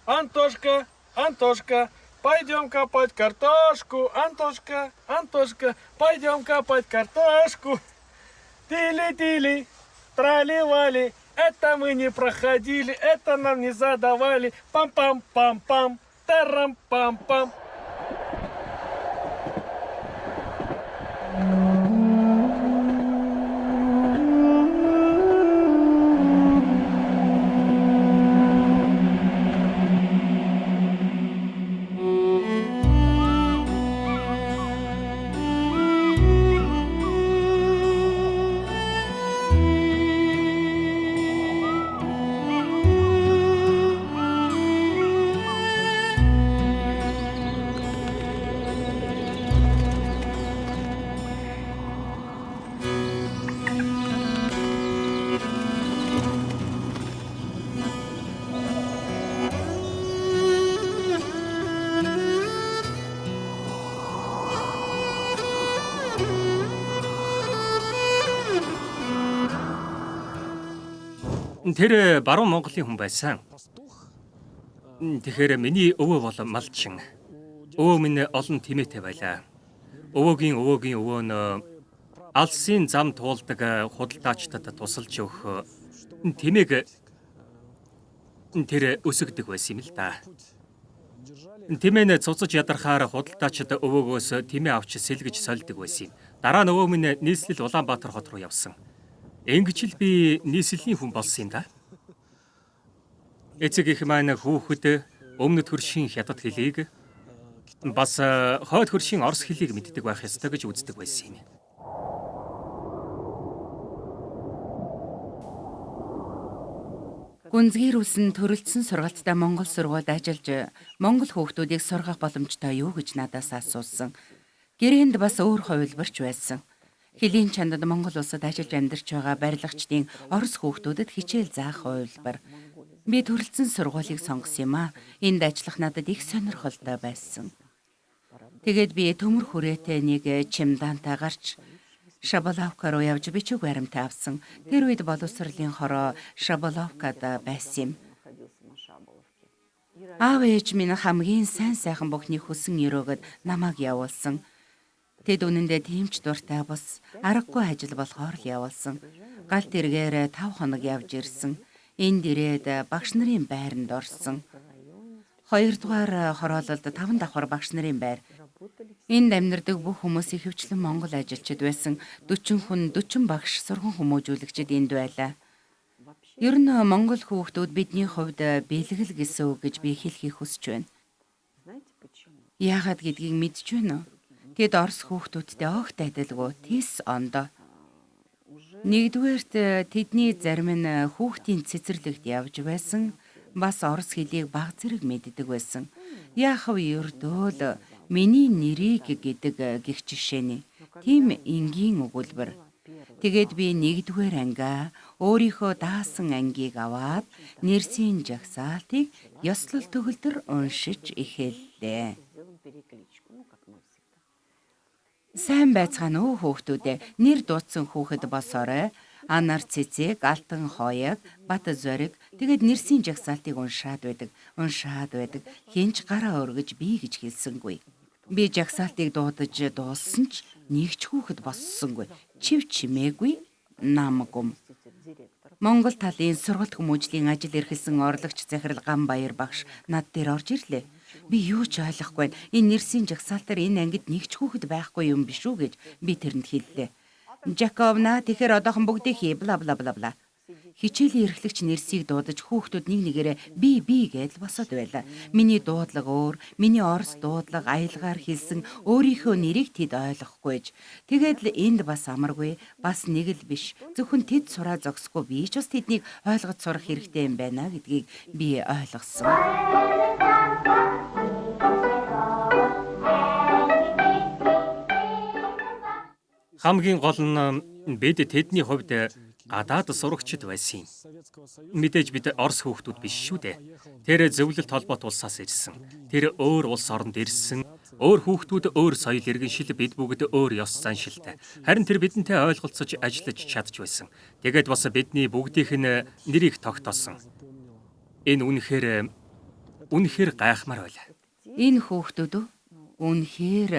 Антошка, Антошка, пойдем копать картошку. Антошка, Антошка, пойдем копать картошку. Тили-тили, трали-вали, это мы не проходили, это нам не задавали. Пам-пам-пам-пам, тарам-пам-пам. Тэр баруун Монголын хүн байсан. Тэгэхээр миний өвөө бол малчин. Өвөө минь олон тэмээтэй байлаа. Өвөөгийн өвөө нь алсын зам туулдаг худалдаачдад тусалж өгөх тэмээг тэр өсгдөг байсан юм л да. Тэмээ нь цуцаж ядархаар худалдаачд өвөөгөөс тэмээ авч сэлгэж сольдог байсан юм. Дараа нь өвөө минь нийслэл Улаанбаатар хот руу явсан. Ингэж л би нийслэлийн хүн болсон юм да. Эцэг их маань хүүхэд өмнөд хөршийн хятад хэлийг бас хойд хөршийн орос хэлийг мэддэг байх ёстой гэж үздэг байсан юм. Гүнзгийрүүлсэн төрөлцсөн сургалттай Монгол сургуульд ажиллаж Монгол хүүхдүүдийг сургах боломжтой юу гэж надаас асуусан. Гэрээнд бас өөр хувилбарч байсан. Хэлийн чандад Монгол улсад ажиллаж амьдарч байгаа барилгачдын орос хүүхдүүдэд хичээл заах хувилбар. Би төрөлцсөн сургуулийг сонгосон юм а. Энд ажиллах надад их сонирхолтой байсан. Тэгээд би төмөр хүрээтэй нэг чемодантай гарч Шаболовка руу явж бичиг баримтаа авсан. Тэр үед боловсролын хороо Шаболовкад байсан юм. Аав ээж минь хамгийн сайхан бүхний хүсэн өрөөгд намайг явуулсан. Тэд үнэндээ тэмч дуртай бус аргагүй ажил болохоор л явуулсан. Галт эргээр 5 хоног явж ирсэн. Энд ирээд багш нарын байранд орсон. 2 дугаар хороололд 5 давхар багш нарын байр. Энд амьдардаг бүх хүмүүс ихэвчлэн Монгол ажилчид байсан. 40 хүн 40 багш сурган хүмүүжүүлэгчид энд байлаа. Ер нь Монгол хүүхдүүд бидний хувьд бэлгэл гэсэн үг гэж би хэлхийг хүсэж байна. Яагаад гэдгийг мэдж байна уу? Тэд орос хүүхдүүдтэй огт адилгүй тис ондоо. Нэгдүгээрт тэдний зарим нь хүүхдийн цэцэрлэгт явж байсан, бас орос хэлийг баг зэрэг мэддэг байсан. Яахав ердөө л миний нэрийг гэдэг гих жишээний. Тим энгийн өгүүлбэр. Тэгээд би 1-р ангиа өөрийнхөө даасан ангийг аваад нэрсийн жагсаалтыг ёслол төгөлдөр уншиж эхэллээ. Сайн байцгаана уу хүүхдүүдээ. Нэр дуудсан хүүхэд босоорой. Анар цэцэг, алтан хооёг, бат зориг тэгээд нэрсийн жагсаалтыг уншаад байдаг. Хинч гараа өргөж би гэж хэлсэнгүй. Би жагсаалтыг дуудаж дууссан ч нэг ч хүүхэд боссонгүй. Чив чимээгүй намгум. Монгол талын сургалт хүмүүжлийн ажил эрхэлсэн орлогч захирал Ганбаяр багш над дээр орж ирлээ. Би юу ч ойлгохгүй. Энэ нэрсийн жагсаалтаар энэ ангид нэг ч хүүхэд байхгүй юм биш үү гэж би тэрэнд хэллээ. Жаковна тэгэхээр одоохон бүгдийг хий бла бла бла бла. Хичээлийн эрхлэгч нэрсийг дуудаж хүүхдүүд нэг нэгээрээ би гэдэл босоод байлаа. Миний дуудлага өөр, миний орос дуудлага аялгаар хэлсэн өөрийнхөө нэрийг тэд ойлгохгүйж. Тэгээд л энд бас амаргүй, бас нэг л биш. Зөвхөн тэд сураа зогсохгүй би ч бас тэднийг ойлгож сурах хэрэгтэй юм байна гэдгийг би ойлгосон. Хамгийн гол нь бид тэдний хувьд гадаад сурагчид байсан юм. Мэдээж бид орос хүүхдүүд биш шүү дээ. Тэр зөвлөлт холбоот улсаас ирсэн. Тэр өөр улс оронд ирсэн. Өөр хүүхдүүд өөр соёл иргэншил, бид бүгд өөр ёс заншилтай. Харин тэр бидэнтэй ойлголцож ажиллаж чадж байсан. Тэгээд бас бидний бүгдийнх нь нэрийг тогтоосон. Энэ үнэхээр үнэхээр гайхмаар байлаа. Энэ хүүхдүүд үнэхээр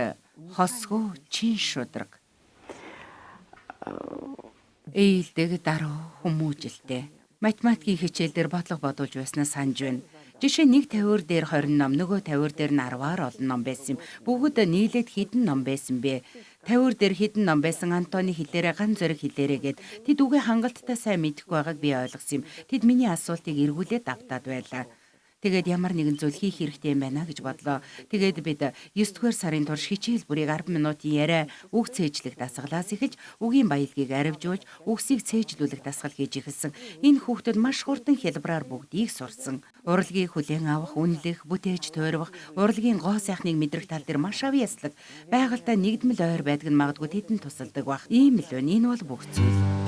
хосгүй чин шударга. Ээлдэг даруй хүмүүжилтэй. Математикийн хичээлээр бодлого бодуулж байснаа санаж байна. Жишээ нэг тавиур дээр 20 ном, нөгөө тавиур дээр нь 10-аар олон ном байсан юм. Бүгд нийлээд хэдэн ном байсан бэ? Тавиур дээр хэдэн ном байсан? Антоны хэлээрээ, Ган Зориг хэлээрээ гэд тэд үгээ хангалттай сайн мэдэхгүй байгааг би ойлгосон юм. Тэд миний асуултыг эргүүлээд давтаад байлаа. Тэгээд ямар нэгэн зүйл хийх хэрэгтэй юм байна гэж бодлоо. Тэгээд бид 9-р сарын турш хичээл бүрийг 10 минутын яриа үг цээжлэх дасгалаас эхэлж үгийн баялгийг аривжуулж үгсийг цээжлүүлэх дасгал хийж эхэлсэн. Энэ хүүхдүүд маш хурдан хялбараар бүгдийг сурсан. Урлагийг хүлээн авах, үнэлэх, бүтээж туйрвах, урлагийн гоо сайхныг мэдрэх тал дээр маш авьяаслаг. Байгальтай нэгдмэл ойр байдаг нь магадгүй тэдэнд тусалдаг бах. Ийм л байна. Энэ бол бүх зүйл.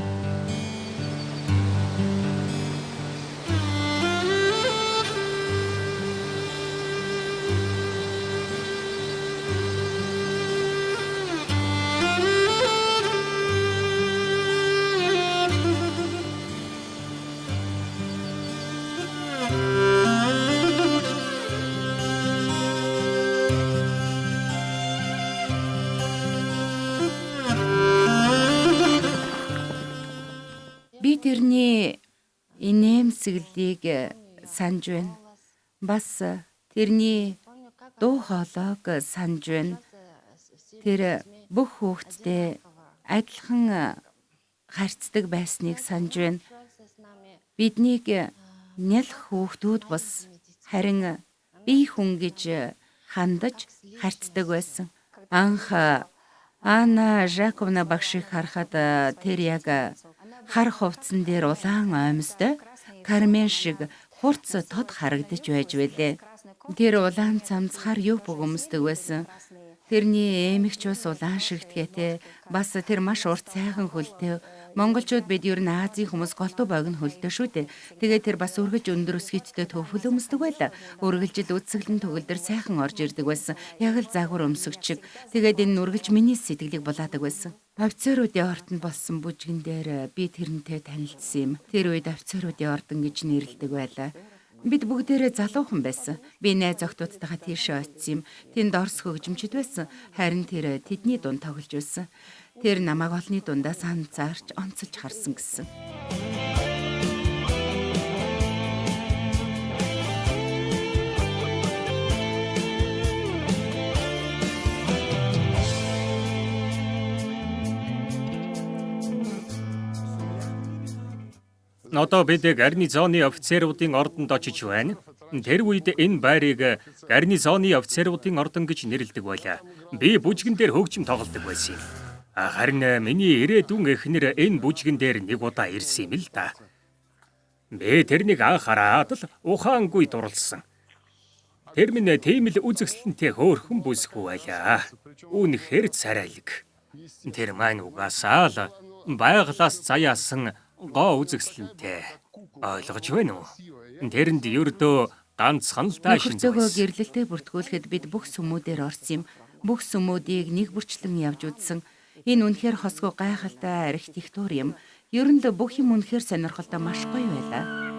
Би тэрний инээмсэглэлийг санаж байна. Бас тэрний дуу хоолойг санаж байна. Тэр бүх хүүхдтэй адилхан харьцдаг байсныг санаж байна. Биднийг нялх хүүхдүүд бас харин бие хүн гэж хандаж харьцдаг байсан. Анх Анна Жаковна багшийг харахад тэр яг хар хувцсан дээр улаан оймстой Кармен шиг хурц тод харагдаж байж байлээ. Тэр улаан цамц хар юу бөгөмсдөг байсан. Тэрний эмэгч бас улаан шигтгээтэй. Бас тэр маш урт сайхан хөлтэй. Монголчууд бид ер нь Азийн хүмүүс голдуу богино хөлтэй шүү дээ. Тэгээд тэр бас үргэлж өндөр өсгийчтэй төв хөл өмсдөг байлаа. Үргэлжил үдсгэлэн төгөлдөр сайхан орж ирдэг байсан. Яг л загвар өмсөгчиг. Тэгээд энэ үргэлж миний сэтгэлийг булаадаг байсан. Офицеруудын ордонд болсон бүжгэн дээр би тэрнтэй танилцсан юм. Тэр үед офицеруудын ордон гэж нэрлэдэг байлаа. Бид бүгдээрээ залуухан байсан. Би найз охтуудтайгаа тийшээ очив юм. Тэнд орс хөгжимчд байсан. Харин тэр тэдний дунд тоглож байсан. Тэр намайг олны дундаа санцаарч онцолж харсан гэсэн. Одоо бид гарнизоны офицеруудын ордонд очиж байна. Тэр үед энэ байрыг гарнизоны офицеруудын ордон гэж нэрлэдэг байлаа. Би бүжгэн дээр хөгжим тоглодог байсан юм. Харин миний ирээдүйн эхнэр энэ бүжгэн дээр нэг удаа ирсэн юм л да. Би тэрнийг анхаараад л ухаангүй дурлсан. Тэр минь тийм л үзэсгэлэнтэй хөөрхөн бүсгүй байлаа. Үнэхээр царайлаг. Тэр маань угаасаа л байглаас заяасан гоо үзэсгэлэнтэй. Ойлгож байна уу? Тэрэнд ердөө ганцхан л таашин Нөхөртөөгөө гэрлэлтэд бүртгүүлэхэд бид бүх сүмүүдээр орсон юм. Бүх сүмүүдийг нэг бүрчлэн явж үзсэн. Энэ үнэхээр хосгүй гайхалтай архитектур юм. Ер нь л бүх юм үнэхээр сонирхолтой маш гоё байлаа.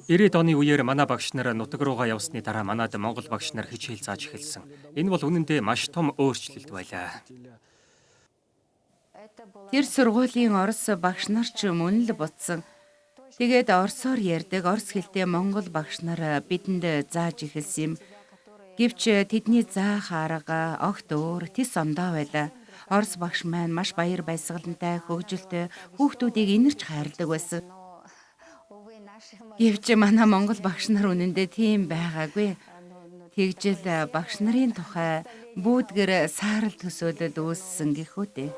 Ирээд оны үеэр манай багш нар нутаг руугаа явсны дараа манад монгол багш нар хичээл зааж эхэлсэн. Энэ бол үнэндээ маш том өөрчлөлт байлаа. Тэр сургуулийн орос багш нар ч мөн л буцсан. Тэгээд орсоор ярьдаг орос хэлтэй монгол багш нар бидэнд зааж эхэлсэн юм. Гэвч тэдний заах арга огт өөр тис ондоо байлаа. Орос багш маань маш баяр баясгалантай, хөгжилтэй хүүхдүүдийг инэрч хайрладаг байсан. Гэвч манай монгол багш нар үнэндээ тийм байгаагүй. Тэгжэл багш нарын тухай бүүдгэр саарл төсөөлөл үүссэн гэх үү дээ.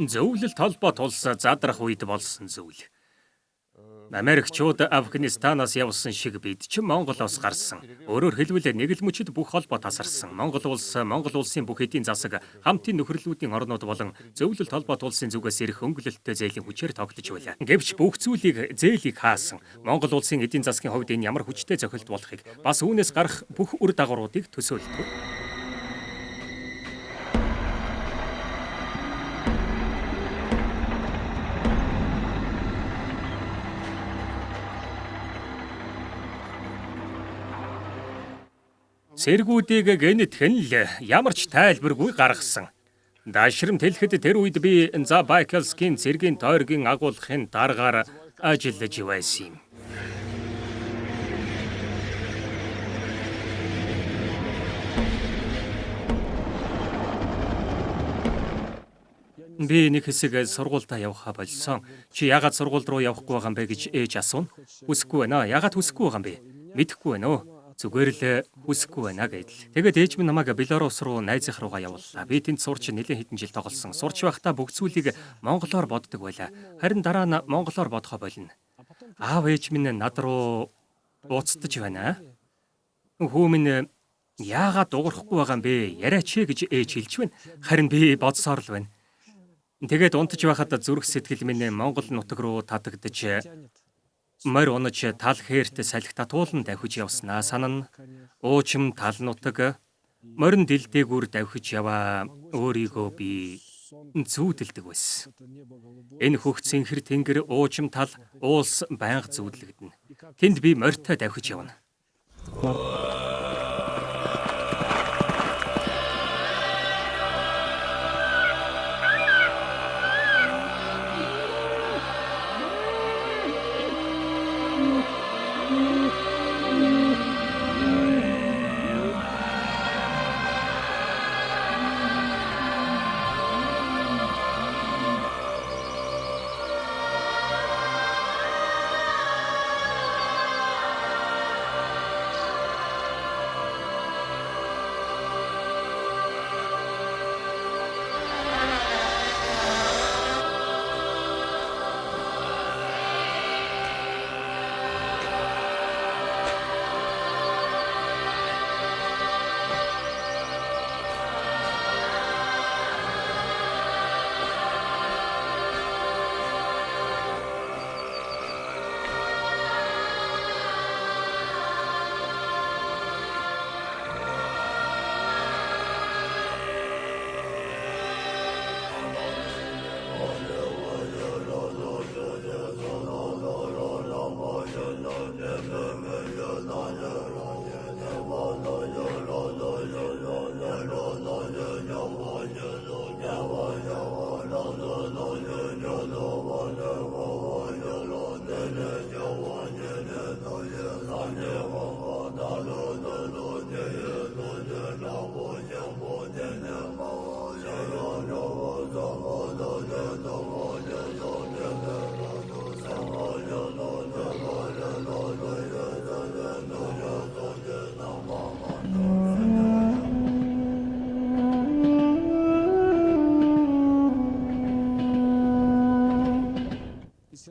Зөвлөлт холбоо тулс задрах үед болсон зүйл. Америкчууд Афганистанаас явсан шиг бид ч Монголоос гарсан. Өөрөөр хэлбэл нэг л мөчид бүх холбоо тасарсан. Монгол улсын бүх эдийн засаг, хамтын нөхөрлөлтийн орнууд болон зөвлөлт холбоот улсын зүгээс ирэх хөнгөлөлттэй зээлийн хүчээр тогтож байлаа. Гэвч бүх зээлийг хаасан. Монгол улсын эдийн засгийн хувьд энэ ямар хүчтэй зохилт болохыг бас үүнээс гарах бүх үр дагавруудыг төсөөлдөг. Сэргүүдийг гэнэтхэн л ямар ч тайлбаргүй гаргасан. Даашрамт хэлэхэд тэр үед би Забайкальскийн цэргийн тойргийн агуулгын даргаар ажиллаж байсан юм. Би нэг хэсэг сургуультай явахаа болсон. Чи яагаад сургууль руу явахгүй байгаа юм бэ гэж ээж асууна. Хүсэхгүй байна. Яагаад хүсэхгүй байгаа юм бэ? Мэдэхгүй байна уу? Зүгээр л хүсэхгүй байна гэдэл. Тэгээд ээж минь намайг Белорус руу найзынх руугаа явууллаа. Би тэнд сурч нэлээд хэдэн жил тоглосон. Сурч байхдаа бүх зүйлийг монголоор боддог байлаа. Харин дараа нь монголоор бодохоо болно. Аав ээж минь над руу ууцдаж байна. Хүү минь яагаад дуурахгүй байгаа юм бэ? Яриач гэж ээж хэлж байна. Харин би бодсоор л байна. Тэгээд унтаж байхад зүрх сэтгэл минь Монгол нутаг руу татагдж морь унаж тал хээрт салхи татуулан давхиж явснаа санана. Уучим тал нутаг морин дэлдээгүүр давхиж яваа өөрийгөө би зүүдэлдэг байсан. Энэ хөгцсөн хэр тэнгэр уучим тал уулс байнга зүүдлэгдэнэ. Тэнд би морьтой давхиж явна.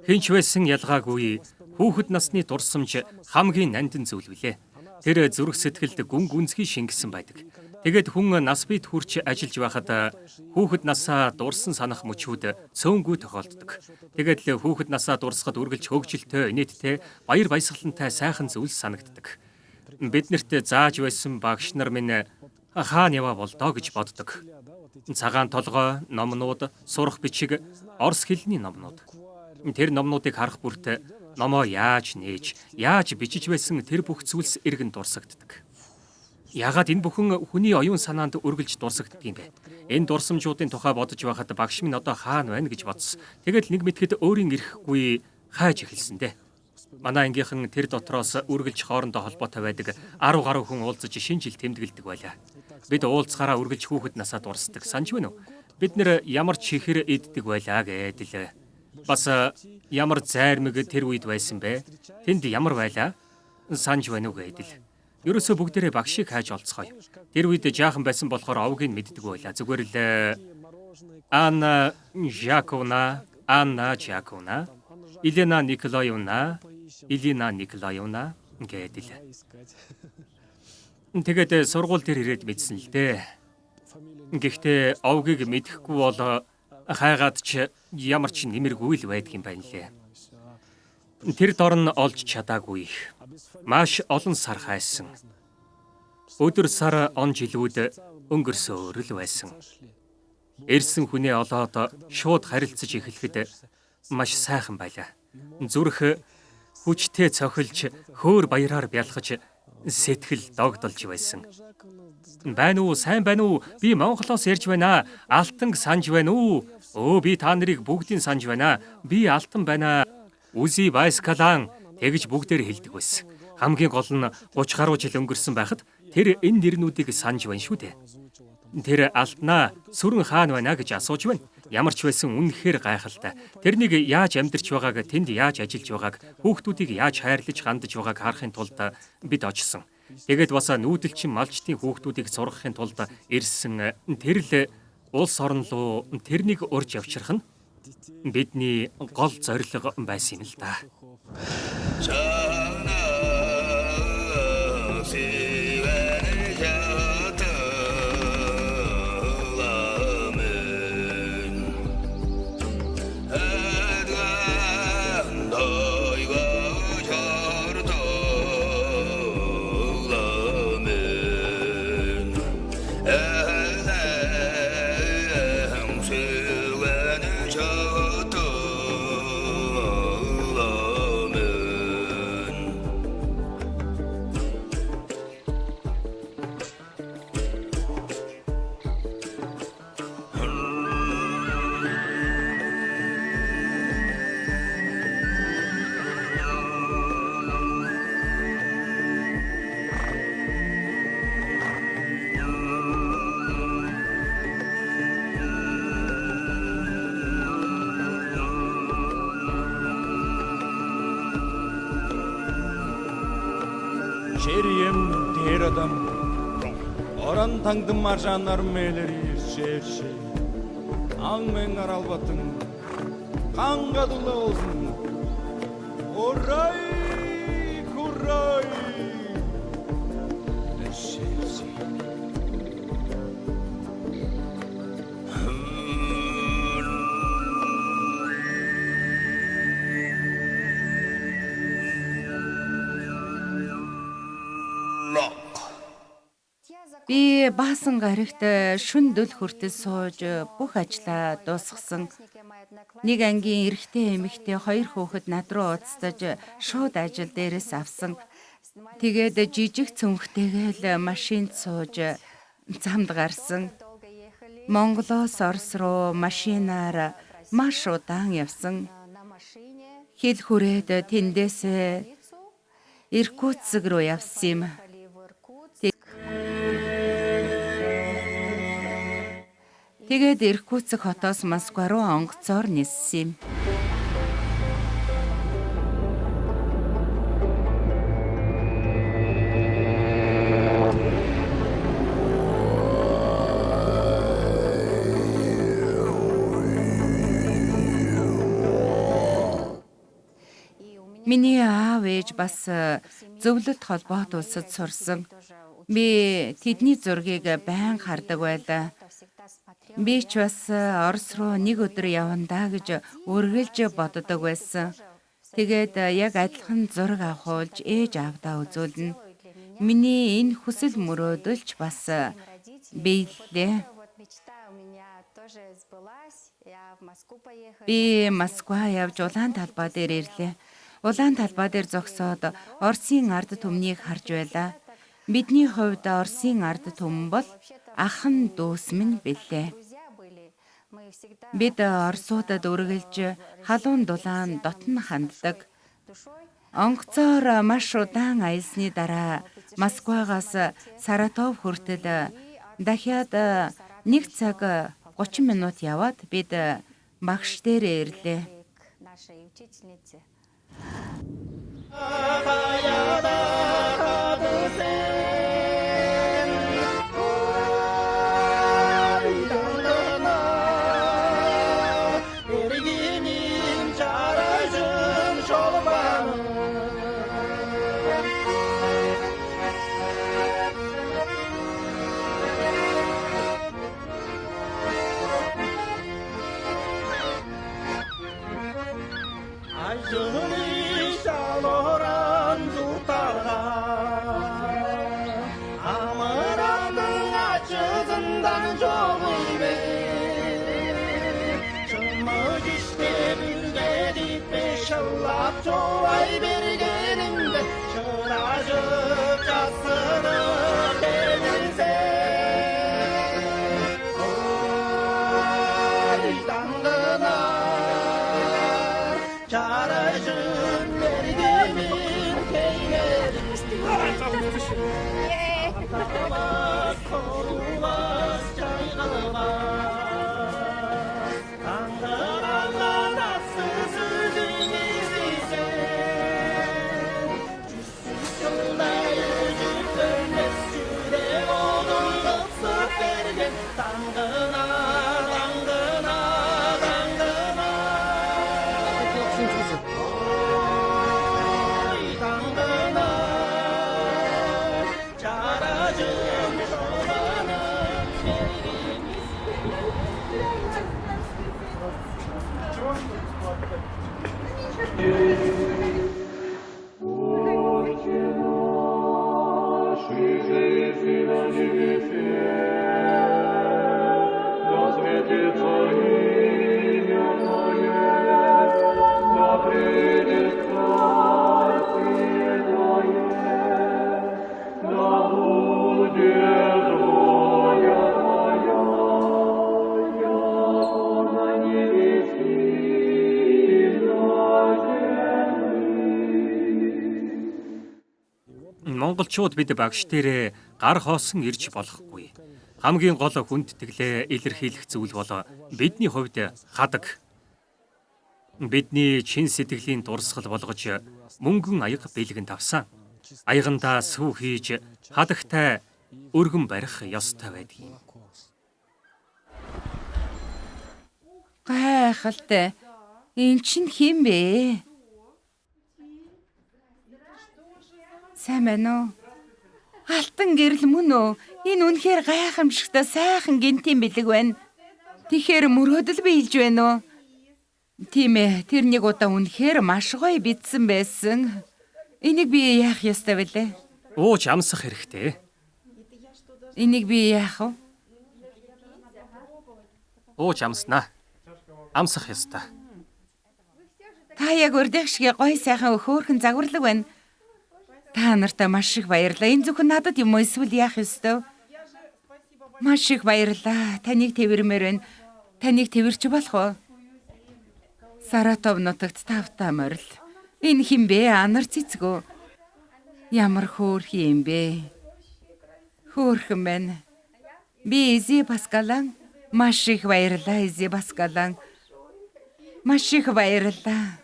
Хинч байсан ялгаагүй хүүхэд насны дурсамж хамгийн нандин зүйл билээ. Тэр зүрх сэтгэлд гүн гүнзгий шингэсэн байдаг. Тэгээд хүн нас бит хүрч ажиллаж байхад хүүхэд насаа дурсан санах мөчүүд цөөнгүй тохиолддог. Тэгээд л хүүхэд насаа дурсахад үргэлж хөгжилтэй, инээдтэй, баяр баясгалантай сайхан зүйл санагддаг. Биднэрт зааж байсан багш нар минь хаана яваа болдоо гэж боддог. Цагаан толгой, номнууд, сурах бичиг, орос хэлний номнууд. Тэр номнуудыг харах бүрт номоо яаж нээж, яаж бичиж байсан тэр бүх зүйлс эргэн дурсагддаг. Яагаад энэ бүхэн хүний оюун санаанд үргэлж дурсагддаг юм бэ? Энэ дурсамжуудын тухай бодож байхад багш минь одоо хаана байна гэж бодсон. Тэгэл нэг мэтгэд өөрийн ирэхгүй хайж эхэлсэн дээ. Манай ангийнхан тэр дотроос үргэлж хоорондоо холбоотой байдаг 10 гаруй хүн уулзаж шинэ жил тэмдэглэдэг байлаа. Бид уулзахаараа үргэлж хүүхэд насаа дурсдаг. Санж байна уу? Бид нэр ямар ч чихэр иддэг байлаа гэдэл. Бас ямар зайрмаг тэр үед байсан бэ? Тэнд ямар байлаа? Санж байна уу гэдэл. Ерөөсөө бүгдээрээ багшийг хайж олцгоё. Тэр үед жаахан байсан болохоор овгийг мэддэг байлаа. Зүгээр л Анна Жаковна Илина Николаевна гэдэл. Тэгээд сургууль дээр ирээд мэдсэн л дээ. Гэхдээ овгийг мэдэхгүй бол хайгаад ч ямар ч нэмэргүй л байдаг юм байна лээ. Тэр дор нь олж чадаагүй. Маш олон сар хайсан. Өдөр сар он жилүүд өнгөрсөөр л байсан. Ирсэн хүнээ олоод шууд харилцаж эхлэхэд маш сайхан байлаа. Зүрх хүчтэй цохилж хөөр баяраар бялхаж сэтгэл догдолж байсан. Байна уу, сайн байна уу? Би Монголоос ярьж байна. Алтан санж байна уу? Би та нарыг бүгдийг санж байна. Би алтан байна. Үзи байскалан тэгж бүгдээр хэлдэг байсан. Хамгийн гол нь 30 гаруй жил өнгөрсөн байхад тэр энэ нэрнүүдийг санж байна шүү дээ. Тэр алтнаа сүрэн хаан байна гэж асууж байна. Ямар ч байсан үнэхээр гайхалтай. Тэрнийг яаж амьдарч байгааг, тэнд яаж ажиллаж байгааг, хүүхдүүдийг яаж хайрлаж хандаж байгааг харахын тулд бид очсон. Тэгээд бас нүүдэлчин малчтын хүүхдүүдийг сургахын тулд ирсэн. Тэр л улс орн руу тэрнийг урьж авчрах нь бидний гол зорилго байсан юм л да. Черем тэр адам орон тангдан маржанар мэлэр иршээвши ангмен аралбатын кангадулы olsun орай курай эшээвши Би баасан гарагт шүн дөл хүртэл сууж бүх ажлаа дуусгасан. Нэг ангийн эрэгтэй эмэгтэй хоёр хүүхэд над руу уцтаж шууд ажил дээрээс авсан. Тэгээд жижиг цөмхтэйгээл машинд сууж замд гарсан. Монголоос Орос руу машинаар маш удаан явсан. Хил хүрээд тэндээс Иркутск руу явсан юм. Тэгээд Иркутск хотоос Москва руу онгоцоор ниссэн юм. Миний аав ээж бас зөвлөлт холбоот улсад сурсан. Би тэдний зургийг байнга хардаг байлаа. Би ч бас Орос руу нэг өдөр явандаа гэж үргэлж боддог байсан. Тэгээд яг адилхан зураг авахулж ээж аавдаа үзүүлнэ. Миний энэ хүсэл мөрөөдөлч бас биеллээ. Би Москва явж улаан талбай дээр ирлээ. Улаан талбай дээр зогсоод Оросын ард түмнийг харж байлаа. Бидний хувьд Оросын ард түмэн бол ахан дүүс минь билээ. Бид Оросуудад үргэлж халуун дулаан дотн ханддаг. Онгоцоор маш удаан аялсны дараа Москвагаас Саратов хүртэл дахиад 1 цаг 30 минут яваад бид багш дээрээ ирлээ. Монголчууд бид багш дээрээ гар хоосон ирж болохгүй. Хамгийн гол хүндэтгэлээ илэрхийлэх зүйл бол бидний хувьд хадаг. Бидний чин сэтгэлийн дурсгал болгож мөнгөн аяга бэлгэн тавсан. Аягандаа сүү хийж хадагтай өргөн барих ёстой байдгийг. Гайхалтай. Энд чинь хэн бэ? Сайн байна уу? Алтан гэрэл мөн үү? Энэ үнэхээр гайхамшигтай сайхан гинтийн бэлэг байна. Тэгэхээр мөрөөдөл биелж байна уу? Тийм ээ, тэр нэг удаа үнэхээр маш гоё бидсэн байсан. Энийг би яах ёстой вэлээ? Ууж амсах хэрэгтэй. Энийг би яах вэ? Ууж амснаа. Амсах ёстой. Та яг урдих шиг гоё сайхан хөөрхөн загварлаг байна. Та нартай маш их баярлалаа. Энэ зөвхөн надад юм уу эсвэл яах ёстой? Маш их баярлалаа. Таныг тэрмээр байна. Таныг тэрч болох уу? Саратов нутагт тавтаа морил. Энэ хин бэ? Анар цэцгөө. Ямар хөөрхөн юм бэ? Хөөрхөн байна. Би Изи Паскалан. Маш их баярлалаа Изи Паскалан. Маш их баярлалаа.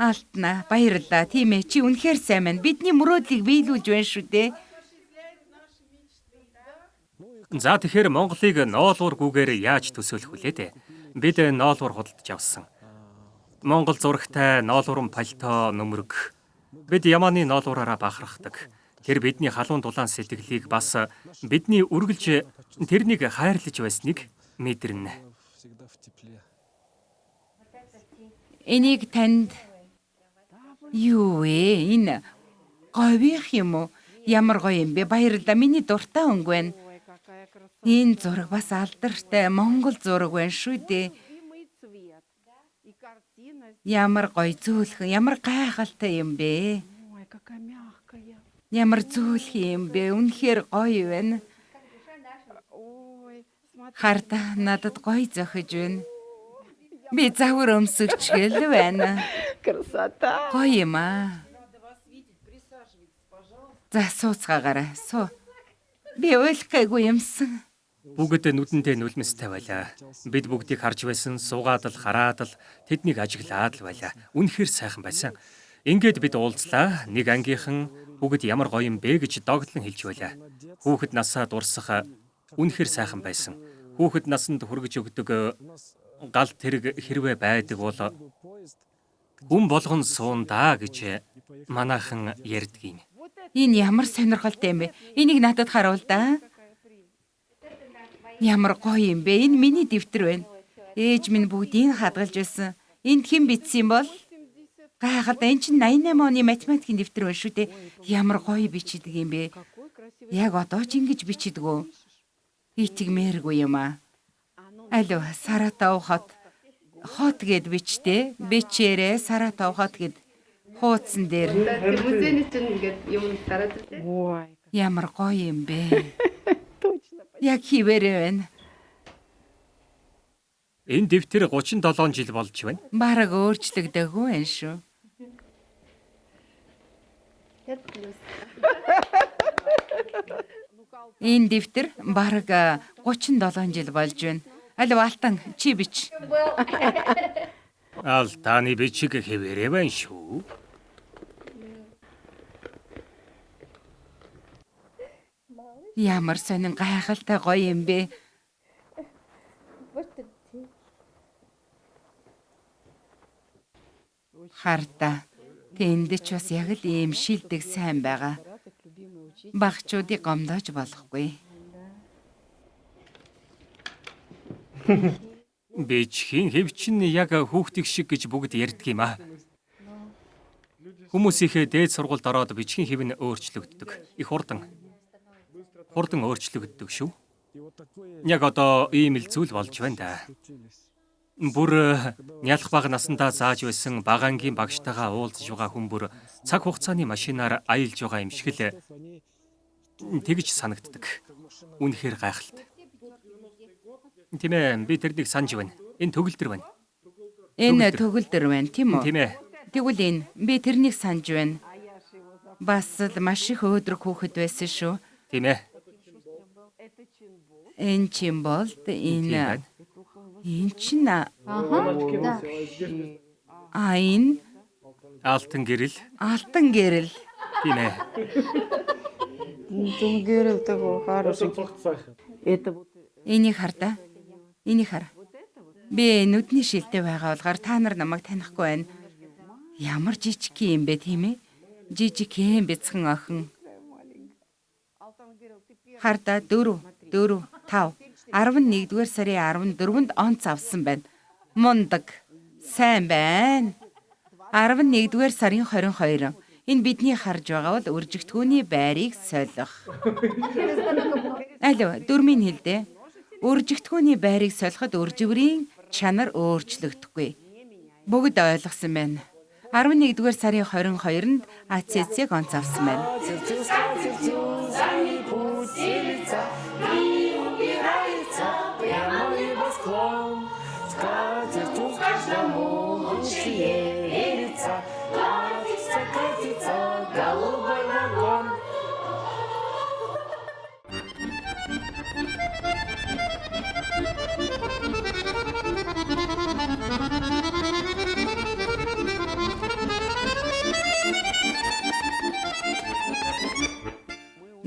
Алтна баярлалаа. Тийм ээ, чи үнэхээр сайн байна. Бидний мөрөөдлийг биелүүлж байна шүү дээ. За тэгэхээр Монголыг ноолуургүйгээр яаж төсөөлөх вүлээ дээ? Бид ноолуур худалдаж авсан. Монгол зурагтай ноолуурын пальто нөмрөг. Бид Ямааны ноолуураараа бахархдаг. Тэр бидний халуун дулаан сэтгэлийг бас бидний үргэлж тэрнийг хайрлаж байсныг мэдэрнэ. Энийг танд юу вэ? Энэ гових юм уу? Ямар гоё юм бэ? Баярлалаа. Миний дуртай өнгө байна. Энэ зураг бас алдартай Монгол зураг байна шүү дээ. Ямар гоё зөөлхөн, ямар гайхалтай юм бэ? Ямар зөөлхөн юм бэ? Үнэхээр гоё байна. Харта надад гоё зохиж байна. Би завар өмсөгчгөл байна. Гоё юм аа. За сууцгаагаарай. Суу. Би ойлгохгүй юмсан. Бүгд нүдэндээ нулимстай байлаа. Бид бүгдийг харж байсан, суугаад л хараад л тэднийг ажиглаад л байлаа. Үнэхээр сайхан байсан. Ингээд бид уулзлаа. Нэг ангийнхан бүгд ямар гоё юм бэ гэж догтлон хэлж байлаа. Хүүхэд насаа дурсах үнэхээр сайхан байсан. Хүүхэд насанд хүргэж өгдөг гал тэрэг хэрвээ байдаг бол хүн болгон суундаа гэж манайхан ярьдгийг. Энэ ямар сонирхолтой юм бэ? Энийг надад харуул да. Ямар гоё юм бэ? Энэ миний дэвтэр байна. Ээж минь бүгдийг хадгалж байсан. Энд хэн бичсэн бол? Гайхалтай, энэ чинь 88 оны математикийн дэвтэр байна шүү дээ. Ямар гоё бичдэг юм бэ? Яг одоо ч ингэж бичдэг үү? Итгмээргүй юм аа. Алуу, Саратов хот гэд бичтэй. Бичээрээ Саратов хот гэд хуудсан дээр. Музейний чинь ингээд юм дараад үү? Ямар гоё юм бэ? Яг хിവэрэ байна. Энэ дэвтэр 37 жил болж байна. Бараг өөрчлөгдөөгүй байх шүү. Энэ дэвтэр бараг 37 жил болж байна. Алуу, Алтан, чи бич. Алтаны бичиг хэвээрээ байна шүү. Ямар сонин гайхалтай гоё юм бэ? Харта. Тэнд ч бас яг л ийм шилдэг сайн байгаа. Багчуудыг гомдоож болохгүй. Бичгийн хэвчин яг хүүхдийг шиг гэж бүгд ярьдаг юм аа. Хүмүүс их дээд сургуульд ороод бичгийн хэв нь өөрчлөгддөг. Их хурдан өөрчлөгддөг шүү. Яг одоо ийм л зүйл болж байна да. Бүр нялх бага насандаа зааж байсан багаангийн багштайгаа уулзж байгаа хүн бүр цаг хугацааны машинаар аялж байгаа юм шиг л тэгж санагддаг. Үнэхээр гайхалтай. Тийм ээ, би тэрнийг санаж байна. Энэ төгөлдөр байна. Энэ төгөлдөр байна, тийм үү? Тийм ээ. Тэгвэл энэ би тэрнийг санаж байна. Бас л маш их өөдрөг хүүхэд байсан шүү. Тийм ээ. Энэ чинь бол энэ чинь энэ Алтан гэрэл. алтан гэрэл. Тийм ээ. Энийг хар. Энийг хар. Би нүдний шилтэй байгаа болохоор та нар намайг танихгүй байна. Ямар жижиг юм бэ, тийм ээ? Жижиг юм бяцхан охин. Харда 4, 5, 11-р сарын 14-нд онц авсан байна. Мундаг. Сайн байна. 11-р сарын 22. Энэ бидний харж байгаа бол үржигдэхүүний байрыг солих. Алуу, дөрмийн хэлдэ. Үржигдэхүүний байрыг солиход үрживрийн чанар өөрчлөгдөхгүй. Бүгд ойлгосон байна. 11-р сарын 22-нд АЦЦ-г онц авсан байна.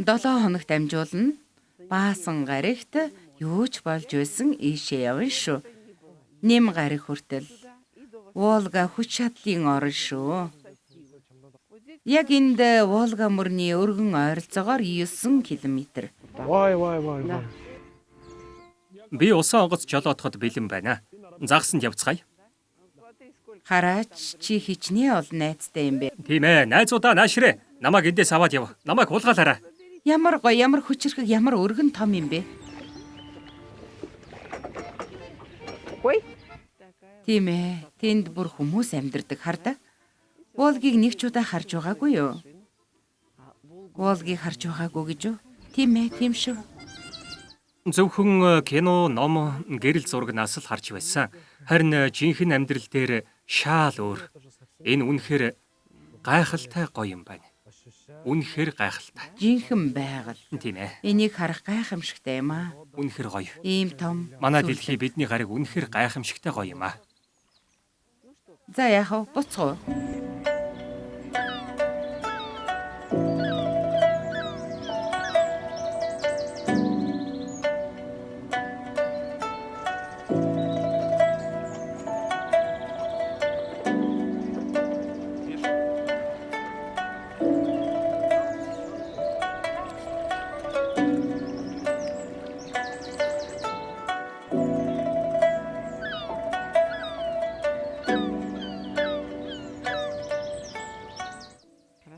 Долоо хоногт амжуулна. Баасан гарагт юу ч болж байсан ийшээ явна шүү. Нэм гараг хүртэл Волга хүч чадлын орн шүү. Яг энд Волга мөрний өргөн ойролцоогоор 9 км. Би усан онгоц жолоодоход бэлэн байна. Загсанд явцгаая. Хараач чи хичнээн ол найзтай юм бэ? Тийм ээ, найзуудаа наашрээ. Намайг эндээс аваад яв. Намайг хулгайлаарай. Ямар гоё, ямар хүчрхэг, ямар өргөн том юм бэ? Тийм ээ, тэнд бүр хүмүүс амьдардаг хардаа. Волгийг нэг ч удаа харж байгаагүй юу? Волгийг харж байгаагүй гэж юу? Тийм ээ, тийм шүү. Зөвхөн кино, ном, гэрэл зурагнаас л харж байсан. Харин жинхэнэ амьдрал дээр шаал өөр. Энэ үнэхээр гайхалтай гоё юм байна. Үнэхээр гайхалтай. Жинхэнэ байгаль. Тийм ээ. Энийг харах гайхамшигтай юм аа. Үнэхээр гоё. Ийм том. Манай дэлхий бидний гариг үнэхээр гайхамшигтай гоё юм аа. За яах вэ? Буцгоо.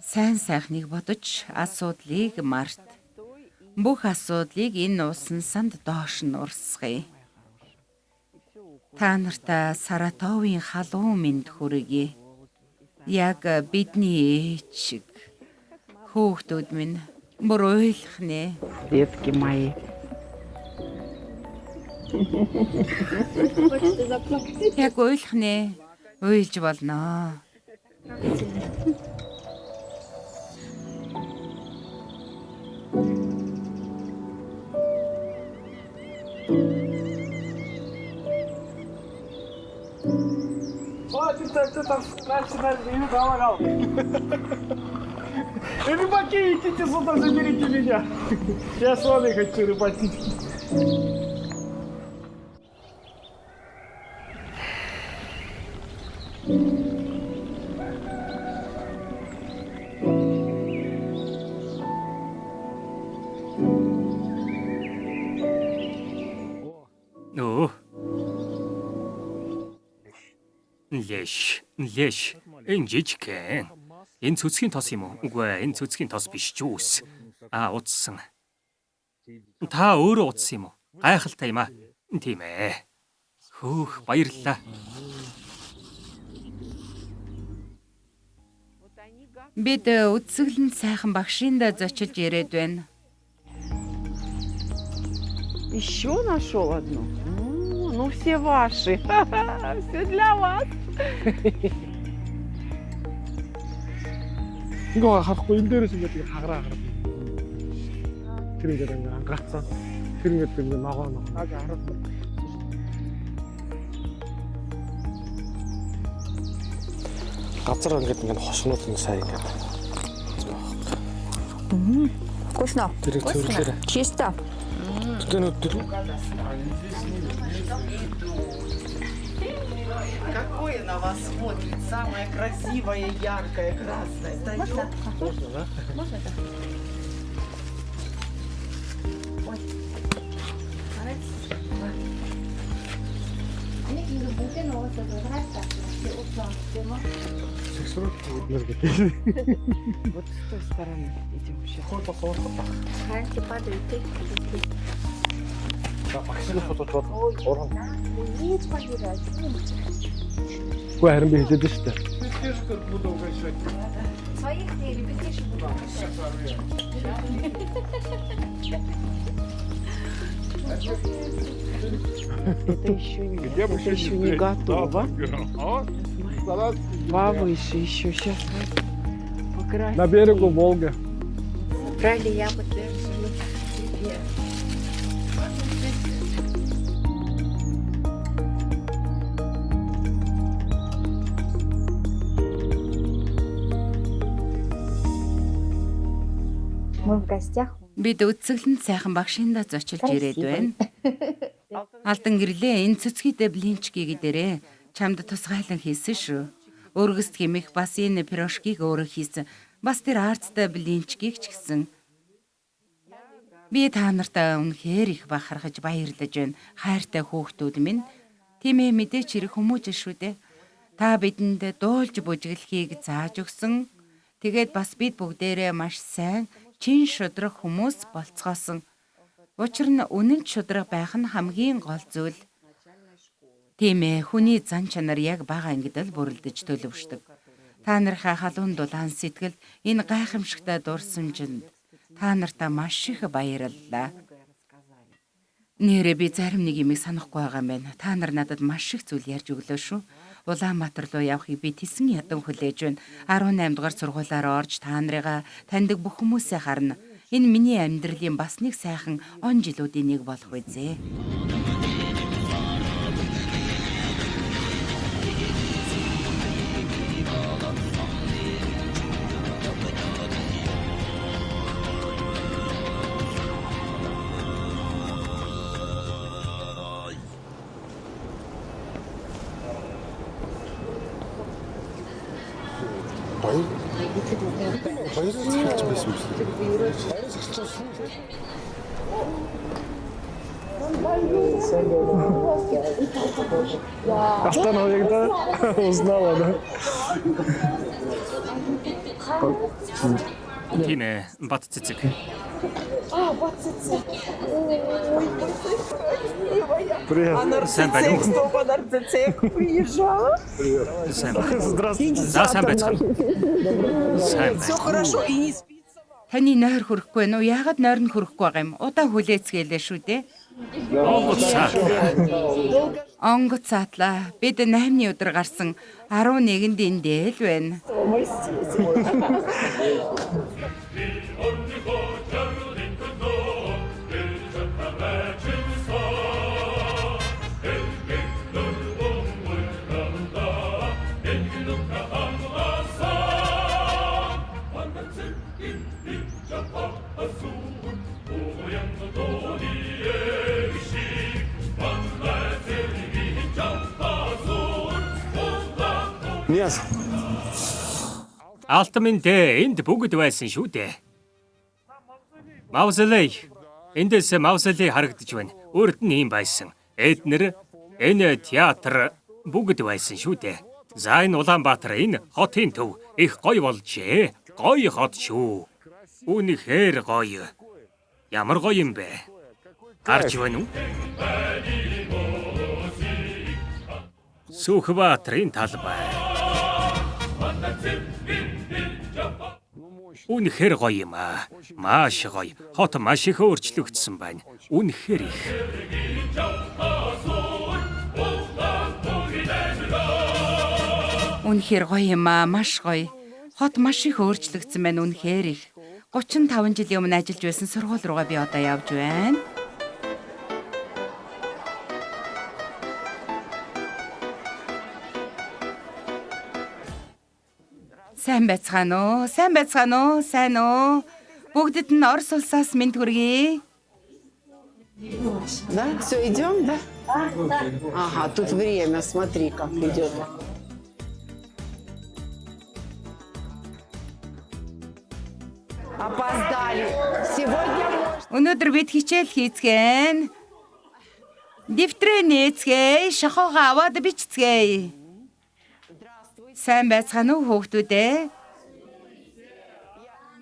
Сайн сайхныг бодож асуудлыг март. Бүх асуудлыг энэ нуусан санд доош нь урсгая. Та нартай Саратовын халуун мэнд хүргэе. Яг бидний ээж шиг. Хүүхдүүд минь бүр ойлгох нэ. Детки мои. Яг ойлгох нэ. Уйлж болно. Рыбаки, идите сюда, заберите меня. Я с вами хочу рыбачить. Нөө. Леш. Энэ жижигхэн. Энэ цэцгийн тос юм уу? Үгүй ээ, энэ цэцгийн тос биш жүүс. Утсан. Та өөрөө утсан юм уу? Гайхалтай юм аа. Тийм ээ. Хөөх, баярлалаа. Бид үтсгэлэн сайхан багшинд зочилж ирээд байна. Еще нашел одну. Ну все ваши. Все для вас. 이거 갖고 인도에서 이렇게 하그라. 그런 게 안 갔어. 그런 것도 이제 나가. 알았어. газар ингээд ингээд хошнууд нь сайн ингээд. Вкусно. Вкусно. Чисто. Какое на вас смотрит? Самое красивое, яркое, красное. Можно? Можно, да? Можно так? Ой. Они 이거 못해 넣어서 그랬다. Вот с той стороны идем сейчас. Харьки падают, ты. Умеет погибать. Гүй харин би хэлээд шүү дээ. Своих не ребятишек будут. Это еще не готово. Повыше еще сейчас покрасим. На берегу Волга. Брали яблоки. Мы в гостях. Бид үтсгэлэн сайхан багшинд зочилж ирээд байна. Алдан гэрлээ энэ цэцгийдээ блинчки гэдэрээ чамд тусгайлан хийсэн шүү. Өргөст хэмэх бас энэ пирожкиг өөрөө хийсэн. Бас тэр арцтай блинчкиг ч гэсэн. Би та нартай үнэхээр их бахархаж баярлаж байна. Хайртай хүүхдүүд минь. Тийм ээ мэдээч хэрэг хүмүүж шүү дээ. Та бидэнд дуулж бүжиглэхийг зааж өгсөн. Тэгээд бас бид бүгдээрээ маш сайн чин шудраг хүмүүс болцгоосон. Учир нь үнэн шудраг байх нь хамгийн гол зүйл. Тийм ээ, хүний зан чанар яг бага ангид л бүрэлдэж төлөвшдөг. Та нарынхаа халуун дулаан сэтгэл энэ гайхамшигтай дурсамжинд та нартай маш их баярлалаа. Нэрээ би зарим нэг юмыг санахгүй байгаа юм байна. Та нар надад маш их зүйл ярьж өглөө шүү. Улаанбаатар руу явахыг би тэсэн ядан хүлээж байна. 18 дугаар сургуулаараа орж та нарыгаа таньдаг бүх хүмүүсээ харна. Энэ миний амьдралын бас нэг сайхан он жилүүдийн нэг болох үзье. Остановила, узнала, да? Тийм ээ, бат цэцэг. Привет. Сайн байна уу? Приезжала. Сайн байна. Здравствуйте. За сайн байцгаана. Сайн байна. Хорошо, и не спится. Таны нойр хүрэхгүй байна уу? Яагаад нойр нь хүрэхгүй байгаа юм? Удаа хүлээцгээлээ шүү дээ. Онгоцаа. Онгоц цаатлаа. Бид 8-ны өдөр гарсан 11-нд эндээ л байна. Мясо. Алтмын дээ энд бүгд байсан шүү дээ. Мавзолей. Эндээс мавзолей харагдаж байна. Өөрт нь юм байсан. Эднэр энэ театр бүгд байсан шүү дээ. За энэ Улаанбаатар энэ хотын төв их гоё болжээ. Гоё хот шүү. Үнэхээр гоё. Ямар гоё юм бэ? Харж байна уу? Сүхбаатрын талбай. Үнэхээр гоё юм аа. Маш гоё. Хот маш их өөрчлөгдсөн байна. Үнэхээр их. Үнэхээр гоё юм аа, маш гоё. Хот маш их өөрчлөгдсөн байна, үнэхээр их. 35 жилийн өмнө ажиллаж байсан сургууль руугаа би одоо явж байна. Сайн байцгаана уу? Сайн байцгаана уу? Сайн уу? Бүгдэд нь Орос улсаас мэнд хүргэе. Да, все, идем, да? Ага, тут время, смотри, как идет. Опоздали. Сегодня Өнөөдөр бид хичээл хийцгээе. Дэвтрээ нээцгээе, шохоогоо аваад бичцгээе. Сайн байцгаана уу хүүхдүүд ээ?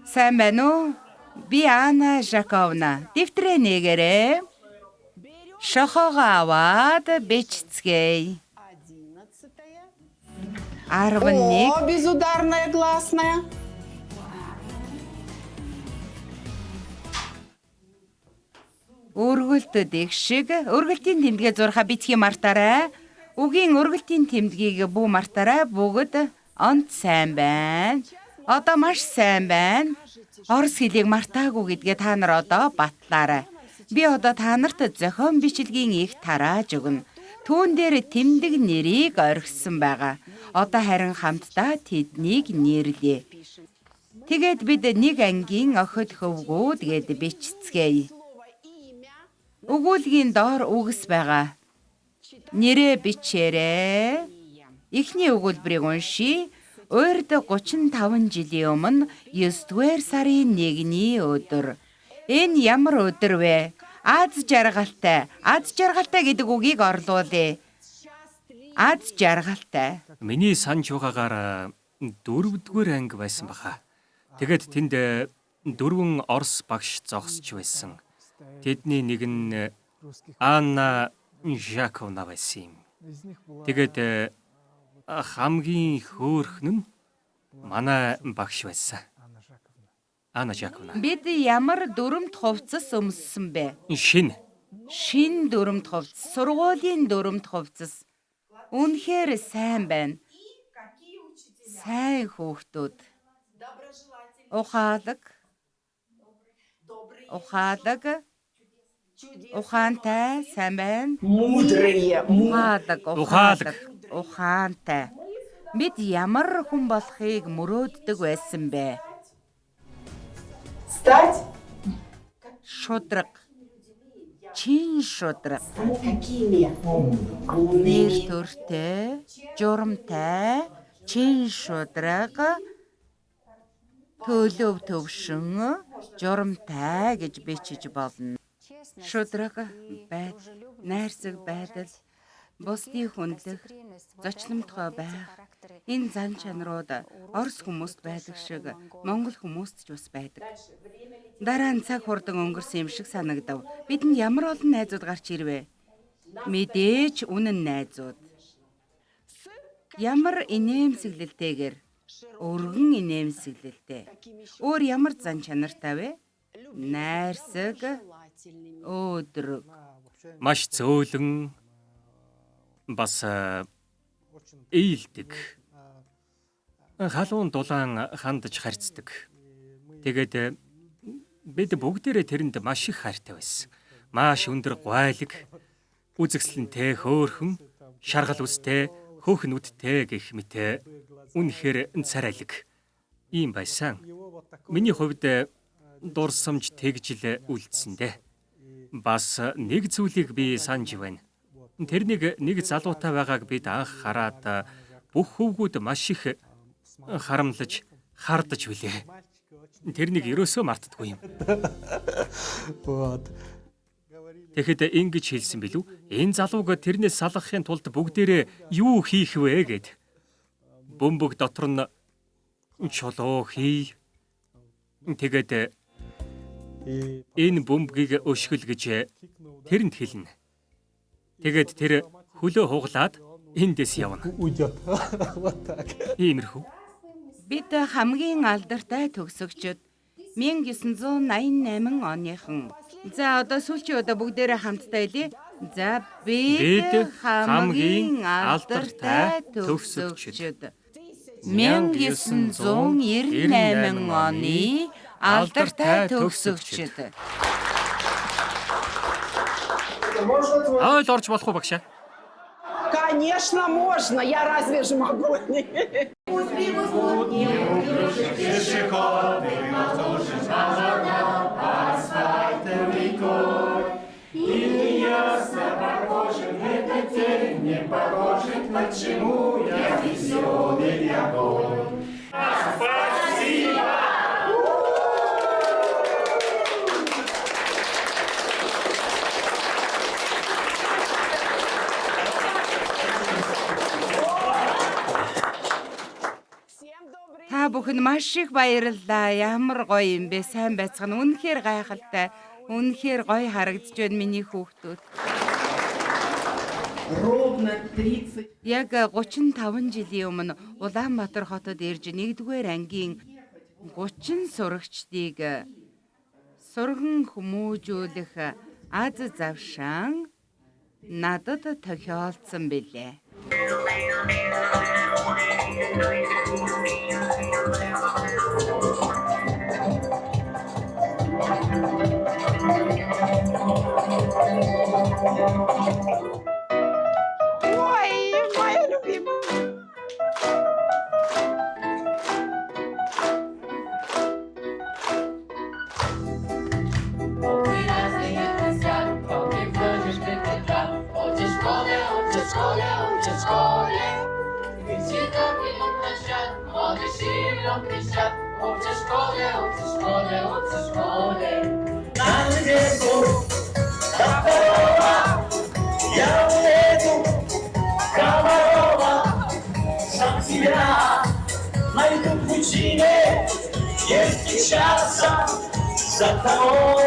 Сайн байна уу? Би Анна Жаковна. Дэвтрээ нээгээрээ. Шохоогоо аваад бичцгээе. 11. О, безударная гласная. Өргөлтөд их шиг өргөлтийн тэмдгээ зурхаа битгий мартаарай. Үгийн өргөлтийн тэмдгийг бүү мартаарай. Бүгд онц сайн байна. Одоо маш сайн байна. Орос хэлийг мартаагүй гэдгээ та нар одоо батлаарай. Би одоо та нарт зохион бичлэгийн их тарааж өгнө. Түүн дээр тэмдэг нэрийг орхисон байгаа. Одоо харин хамтдаа тэднийг нэрлэе. Тэгээд бид нэг ангийн охид хөвгүүд гэд бичцгээе. Өгүүлгийн доор үгс байгаа. Нэрээ бичээрэй. Эхний өгүүлбэрийг уншия. Урьд 35 жилийн өмнө 9-р сарын 1-ний өдөр. Энэ ямар өдөр вэ? Аз жаргалтай. Аз жаргалтай гэдэг үгийг орлуулъя. Аз жаргалтай. Миний санаж байгаагаар 4-р анги байсан баха. Тэгээд тэнд 4 Орос багш зогсож байсан. Тэдний нэг нь Анна Жаковна байсан юм. Тэгээд хамгийн хөөрхөн нь манай багш байсан. Анна Жаковна. Бид ямар дүрмт хувцас өмссөн бэ? Шин дүрмт хувцас, сургуулийн дүрмт хувцас. Үнэхээр сайн байна. Сайн хүүхдүүд. Ухаалаг. Ухаантай, сайн байна. Мудрые. Ухаантай. Бид ямар хүн болохыг мөрөөддөг байсан бэ? Стать? Шудраг. Чин шудраг. Какими? Нэр төртэй, журамтай, чин шудраг, төлөв төвшин, журамтай гэж бичиж болно. Шудраг байдал, найрсаг байдал, бусдыг хүндлэх, зочломтгой байх, Энэ зан чанарууд Орос хүмүүст байдаг шиг Монгол хүмүүст ч бас байдаг. Дараа нь цаг хурдан өнгөрсөн юм шиг санагдав. Бидэнд ямар олон найзууд гарч ирвэ? Мэдээж үнэн найзууд. Ямар инээмсэглэлтэйгээр өргөн инээмсэглэлтэй. Өөр ямар зан чанартай вэ? Найрсаг, өөдрөг. Маш зөөлөн бас ээлдэг. Халуун дулаан хандж харьцдаг. Тэгээд бид бүгдээрээ тэрэнд маш их хайртай байсан. Маш өндөр гуайлаг, үзэгсэлэнтэй хөөрхөн, шаргал үстэй, хөөхн үдтэй гэх мэт үнэхээр царайлаг ийм байсан. Миний хувьд дурсамж тэгжил үлдсэндээ. Бас нэг зүйлийг би санаж байна. Тэрнийг нэг залуутай байгааг бид анх хараад бүх хөвгүүд маш их харамлаж, хардаж билээ. Тэрнийг ерөөсөө мартдаггүй юм. Тэгэхэд ингэж хэлсэн билүү? Энэ залууг тэрнээс салгахын тулд бүгдээрээ юу хийх вэ гэд. Бөмбөг дотор нь чулуу хий. Тэгээд энэ бөмбөгийг өшгөл гэж тэрэнд хэлнэ. Тэгээд тэр хөлөө хуглаад эндээс явна. Иймэрхүү. Бид хамгийн алдартай төгсөгчд 1988 оныхан. За одоо сүүлчийн удаа бүгдээрээ хамтдаа хэлье. За бид хамгийн алдартай төгсөгчд 1998 оны алдартай төгсөгчд. Ойл орж болох уу багшаа? Конечно, можно. Я разве же могу? Та бүхэн маш их баярлалаа. Ямар гоё юм бэ? Сайн байцгаана. Үнэхээр гайхалтай. Үнэхээр гоё харагдж байна миний хүүхдүүд. Яг 35 жилийн өмнө Улаанбаатар хотод ирж 1-р ангийн 30 сурагчдыг сурган хүмүүжүүлэх аз завшаан надад тохиолдсон билээ. Ой, моя любимая. Найду пучине, есть часа за того.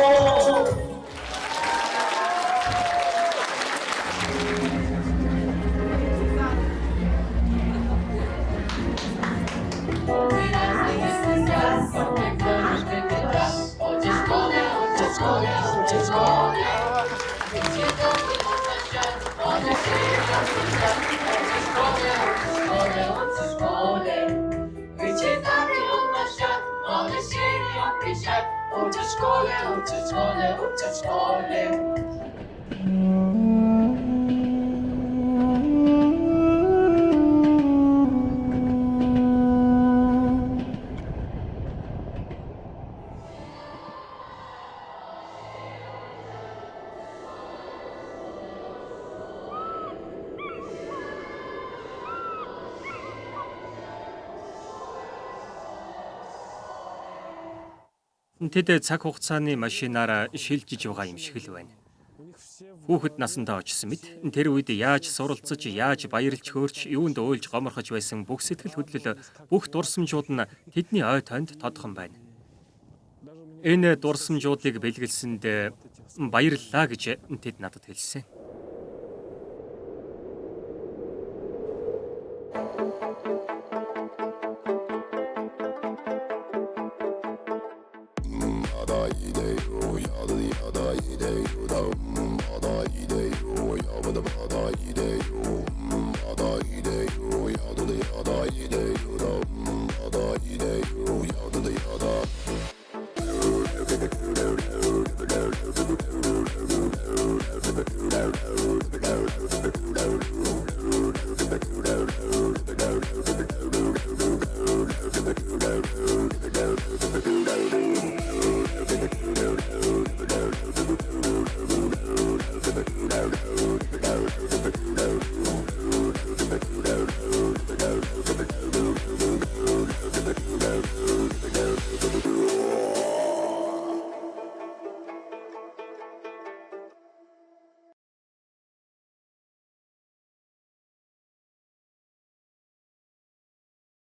Тэд цаг хугацааны машинаар шилжиж байгаа юм шиг л байна. Хүүхэд насандаа очсон мэт тэр үед яаж суралцаж, яаж баярлж хөөрч, юунд уйлж гоморхож байсан бүх сэтгэл хөдлөл, бүх дурсамжууд нь тэдний ой тойнд тодхон байна. Энэ дурсамжуудыг бэлгэлсэнд баярлалаа гэж тэд надад хэлсэн. Yada